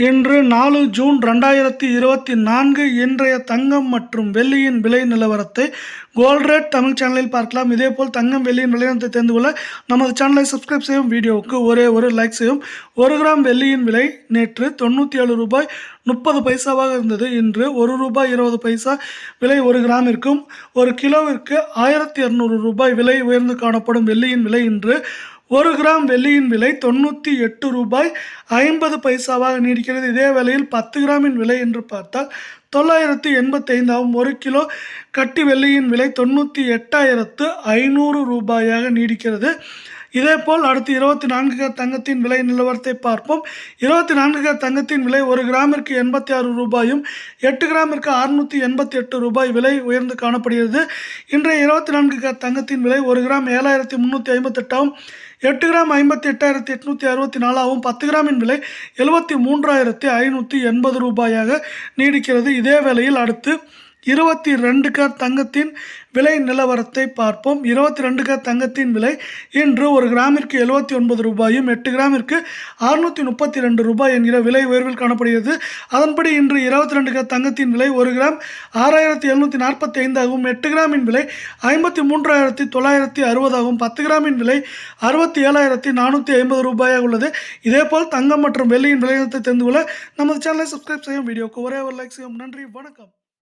இன்று 4 ஜூன் 2024 இன்றைய தங்கம் மற்றும் வெள்ளியின் விலை நிலவரத்தை கோல்ட் ரேட் தமிழ் சேனலில் பார்க்கலாம். இதேபோல் தங்கம் வெள்ளியின் விலையை தெரிந்து கொள்ள நமது சேனலை சப்ஸ்கிரைப் செய்யும், வீடியோவுக்கு ஒரே ஒரு லைக் செய்யும். 1 கிராம் வெள்ளியின் விலை நேற்று 97 ரூபாய் 30 பைசாவாக இருந்தது. இன்று 1 ரூபாய் 20 பைசா விலை 1 கிராமிற்கும், 1 கிலோவிற்கு 1200 ரூபாய் விலை உயர்ந்து காணப்படும். வெள்ளியின் விலை இன்று 1 கிராம் வெள்ளியின் விலை 98 ரூபாய் 50 பைசாவாக நீடிக்கிறது. இதே வேளையில் 10 கிராமின் விலை என்று பார்த்தால் 985 ஆகும். 1 கிலோ கட்டி வெள்ளியின் விலை 98,500 ரூபாயாக நீடிக்கிறது. இதேபோல் அடுத்து 24 கேரட் தங்கத்தின் விலை நிலவரத்தை பார்ப்போம். 24 கேரட் தங்கத்தின் விலை 1 கிராமிற்கு 86 ரூபாயும், 8 கிராமிற்கு 688 ரூபாய் விலை உயர்ந்து காணப்படுகிறது. இன்றைய 24 கேரட் தங்கத்தின் விலை 1 கிராம் 7,358 ஆகும். 8 கிராம் 58,864 ஆகும். 10 கிராமின் விலை 73,580 ரூபாயாக நீடிக்கிறது. இதே வேளையில் அடுத்து 22 கேரட் தங்கத்தின் விலை நிலவரத்தை பார்ப்போம். 22 கேரட் தங்கத்தின் விலை இன்று 1 கிராமிற்கு 79 ரூபாயும், 8 கிராமிற்கு 632 ரூபாய் என்கிற விலை உயர்வில் காணப்படுகிறது. அதன்படி இன்று 22 கேரட் தங்கத்தின் விலை 1 கிராம் 6,745 ஆகும். 8 கிராமின் விலை 53,960 ஆகும். 10 கிராமின் விலை 67,450 ரூபாயாக உள்ளது. இதேபோல் தங்கம் மற்றும் வெள்ளியின் விலையை தெரிந்து கொள்ள நமது சேனலை சப்ஸ்கிரைப் செய்யும், வீடியோக்கு ஒரே ஒரு லைக் செய்யும். நன்றி, வணக்கம்.